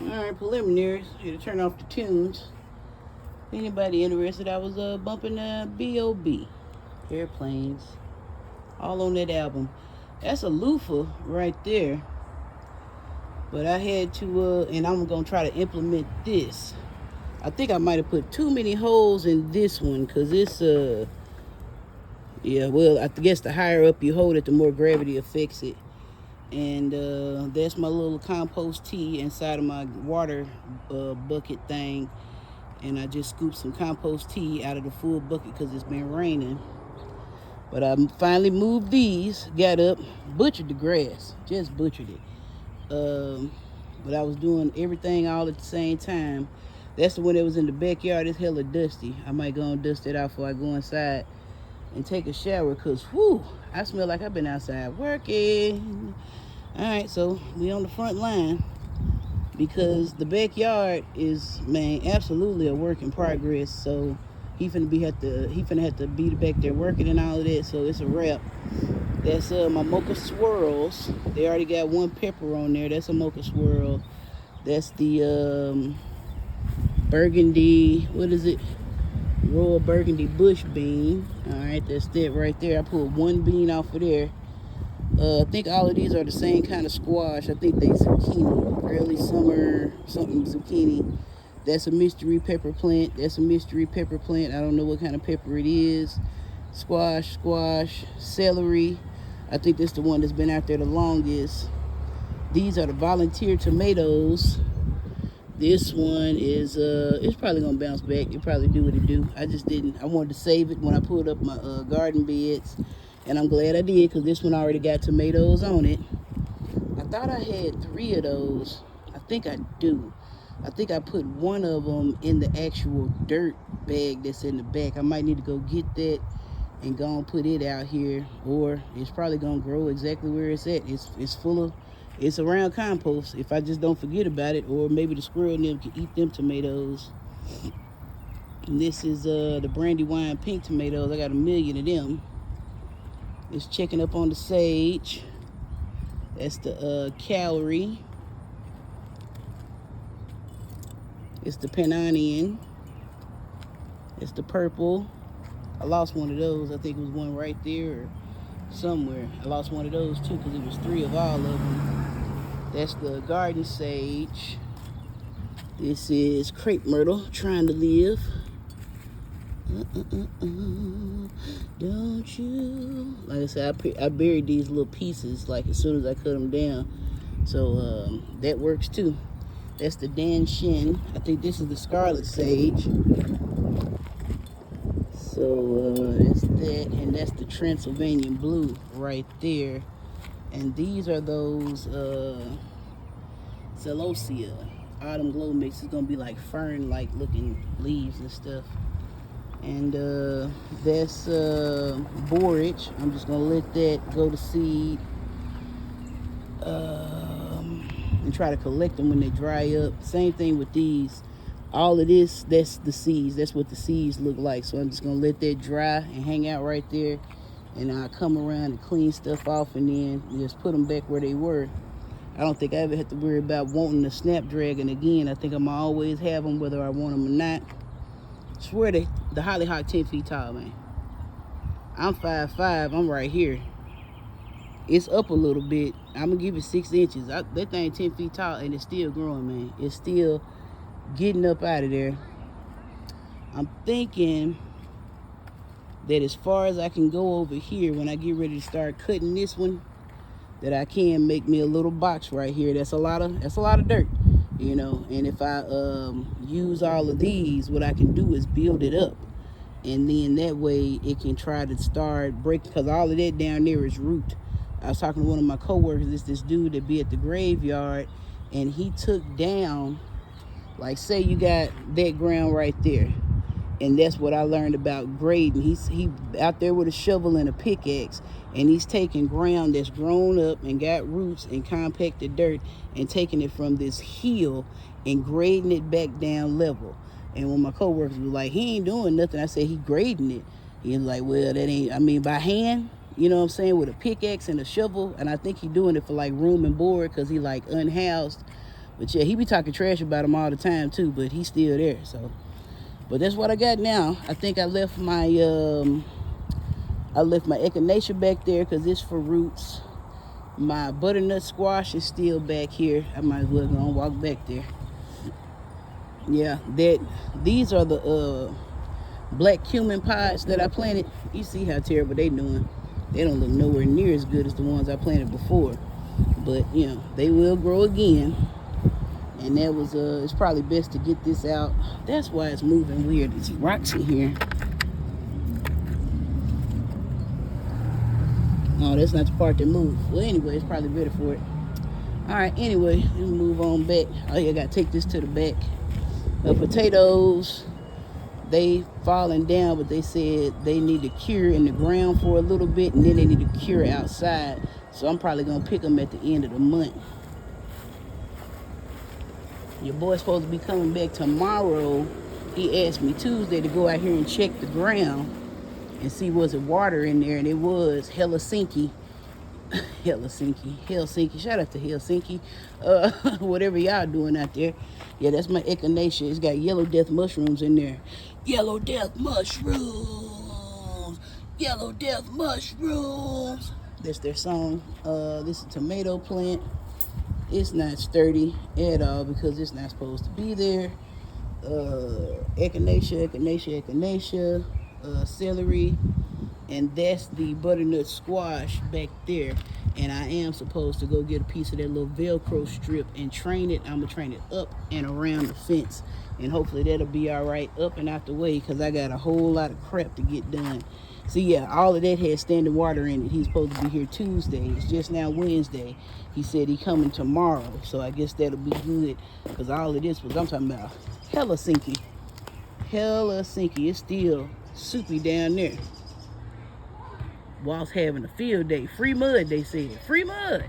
Alright, preliminaries. Here to turn off the tunes. Anybody interested, I was bumping B.O.B. Airplanes. All on that album. That's a loofah right there. But I had to, and I'm going to try to implement this. I think I might have put too many holes in this one because it's, yeah, well, I guess the higher up you hold it, the more gravity affects it. And that's my little compost tea inside of my water bucket thing. And I just scooped some compost tea out of the full bucket because it's been raining. But I finally moved these, got up, butchered the grass, just butchered it. But I was doing everything all at the same time. That's the one that was in the backyard. It's hella dusty. I might go and dust it out before I go inside and take a shower because, whew, I smell like I've been outside working. All right, so we on the front line because the backyard is, man, absolutely a work in progress. So he finna have to be back there working and all of that. So it's a wrap. That's my mocha swirls. They already got one pepper on there. That's a mocha swirl. That's the burgundy, what is it? Royal burgundy bush bean. All right, that's that right there. I put one bean off of there. I think all of these are the same kind of squash. I think they zucchini, early summer something zucchini. That's a mystery pepper plant. That's a mystery pepper plant. I don't know what kind of pepper it is. Squash, celery. I think that's the one that's been out there the longest. These are the volunteer tomatoes. This one is, it's probably going to bounce back. It probably do what it do. I just didn't. I wanted to save it when I pulled up my garden beds. And I'm glad I did because this one already got tomatoes on it. I thought I had 3 of those. I think I do. I think I put one of them in the actual dirt bag that's in the back. I might need to go get that and go and put it out here. Or it's probably going to grow exactly where it's at. It's full of, it's around compost if I just don't forget about it. Or maybe the squirrel and them can eat them tomatoes. And this is the Brandywine pink tomatoes. I got 1,000,000 of them. It's checking up on the sage. That's the calorie. It's the Pananian. It's the purple. I lost one of those. I think it was one right there or somewhere. I lost one of those too because it was 3 of all of them. That's the garden sage. This is crepe myrtle, trying to live. Don't you? Like I said, I buried these little pieces like as soon as I cut them down. So that works too. That's the Dan Shin. I think this is the scarlet sage. So that's that, and that's the Transylvanian blue right there. And these are those celosia. Autumn glow mix is gonna be like fern-like looking leaves and stuff. And that's borage. I'm just gonna let that go to seed and try to collect them when they dry up. Same thing with these. All of this, that's the seeds. That's what the seeds look like. So I'm just gonna let that dry and hang out right there. And I'll come around and clean stuff off and then just put them back where they were. I don't think I ever have to worry about wanting the Snapdragon again. I think I'm gonna always have them whether I want them or not. I swear the hollyhock 10 feet tall, man. I'm 5'5", I'm right here. It's up a little bit. I'm gonna give it 6 inches. That thing 10 feet tall and it's still growing, man. It's still getting up out of there. I'm thinking that as far as I can go over here when I get ready to start cutting this one, that I can make me a little box right here. That's a lot of dirt, you know. And if I use all of these, what I can do is build it up, and then that way it can try to start breaking, because all of that down there is root. I was talking to one of my coworkers. It's this dude that be at the graveyard, and he took down, like, say you got that ground right there, and that's what I learned about grading. He out there with a shovel and a pickaxe, and he's taking ground that's grown up and got roots and compacted dirt and taking it from this hill and grading it back down level. And when my coworkers were like, he ain't doing nothing, I said, he grading it. He was like, well, that ain't, I mean, by hand, you know what I'm saying, with a pickaxe and a shovel. And I think he doing it for like room and board because he like unhoused. But yeah, he be talking trash about him all the time too, but he's still there. So, but that's what I got now. I think I left my echinacea back there because it's for roots. My butternut squash is still back here. I might as well go and walk back there. Yeah, these are the black cumin pods that I planted. You see how terrible they doing. They don't look nowhere near as good as the ones I planted before. But, you know, they will grow again. And that was, it's probably best to get this out. That's why it's moving weird. There's rocks in here. Oh, that's not the part that moves. Well, anyway, it's probably better for it. All right, anyway, let's move on back. Oh, yeah, I got to take this to the back. The potatoes, they falling down, but they said they need to cure in the ground for a little bit, and then they need to cure outside. So I'm probably going to pick them at the end of the month. Your boy's supposed to be coming back tomorrow. He asked me Tuesday to go out here and check the ground and see was it water in there, and it was Helsinki. Helsinki. Shout out to Helsinki. Whatever y'all doing out there. Yeah, that's my echinacea. It's got yellow death mushrooms in there. Yellow death mushrooms. Yellow death mushrooms. That's their song. This is a tomato plant. It's not sturdy at all because it's not supposed to be there. Echinacea. Celery. And that's the butternut squash back there. And I am supposed to go get a piece of that little Velcro strip and train it. I'm going to train it up and around the fence. And hopefully that'll be all right up and out the way because I got a whole lot of crap to get done. So yeah, all of that has standing water in it. He's supposed to be here Tuesday. It's just now Wednesday. He said he coming tomorrow. So I guess that'll be good because all of this was, I'm talking about Helsinki. It's still soupy down there. Whilst having a field day. Free mud, they said. Free mud.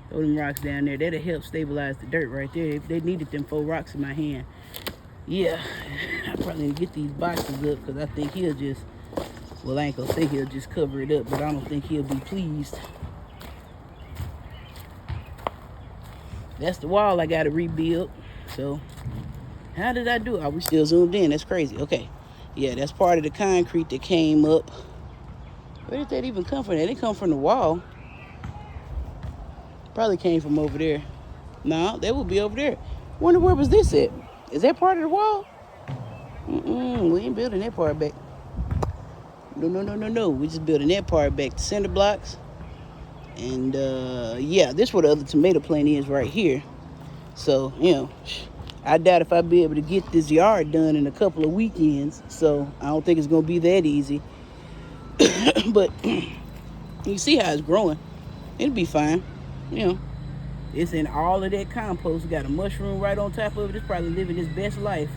Throw them rocks down there. That'll help stabilize the dirt right there. They needed them 4 rocks in my hand. Yeah, I probably need to get these boxes up because I think he'll just, well, I ain't gonna say he'll just cover it up, but I don't think he'll be pleased. That's the wall I gotta rebuild. So, how did I do it? Oh, we still zoomed in. That's crazy. Okay. Yeah, that's part of the concrete that came up. Where did that even come from? That didn't come from the wall. Probably came from over there. No, that would be over there. Wonder where was this at? Is that part of the wall? We ain't building that part back. No. We just building that part back. The cinder blocks. And, yeah, this where the other tomato plant is right here. So, you know, I doubt if I'll be able to get this yard done in a couple of weekends. So, I don't think it's going to be that easy. But you see how it's growing. It'll be fine. You know, it's in all of that compost. Got a mushroom right on top of it. It's probably living its best life.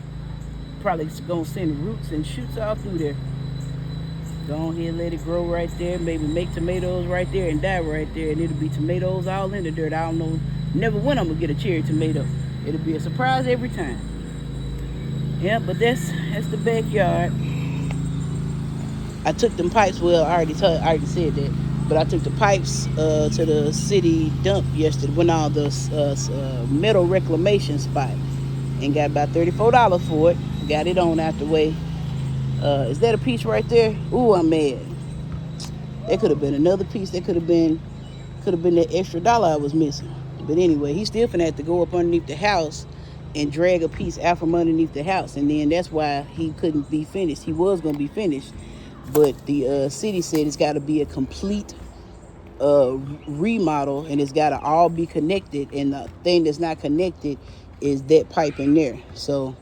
Probably gonna send roots and shoots all through there. Go ahead and let it grow right there. Maybe make tomatoes right there and die right there. And it'll be tomatoes all in the dirt. I don't know never when I'm gonna get a cherry tomato. It'll be a surprise every time. Yeah, but that's the backyard. I took them pipes, well, I already said that, but I took the pipes to the city dump yesterday, went on the metal reclamation spot and got about $34 for it. Got it on out the way. Is that a piece right there? Ooh, I'm mad. That could have been another piece. That could have been that extra dollar I was missing. But anyway, he still finna have to go up underneath the house and drag a piece out from underneath the house. And then that's why he couldn't be finished. He was going to be finished. But the city said it's got to be a complete remodel, and it's got to all be connected. And the thing that's not connected is that pipe in there. So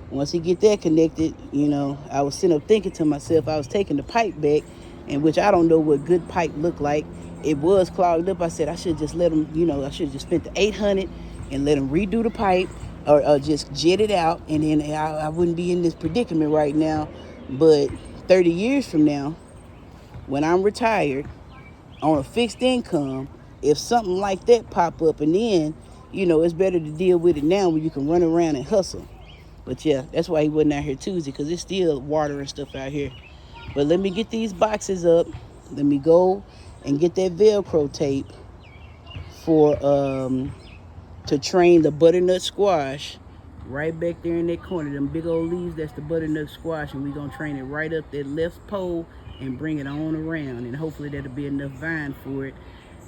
once he get that connected, you know, I was sitting up thinking to myself, I was taking the pipe back, in which I don't know what good pipe looked like. It was clogged up. I said I should just let him, you know, I should just spent the $800 and let him redo the pipe or just jet it out, and then I wouldn't be in this predicament right now. But 30 years from now, when I'm retired on a fixed income, if something like that pop up, and then, you know, it's better to deal with it now when you can run around and hustle. But yeah, that's why he wasn't out here Tuesday, because it's still water and stuff out here. But let me get these boxes up. Let me go and get that Velcro tape for to train the butternut squash right back there in that corner. Them big old leaves, that's the butternut squash, and we're going to train it right up that left pole and bring it on around, and hopefully that'll be enough vine for it.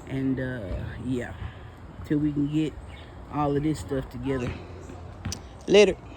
And yeah, till we can get all of this stuff together. Later.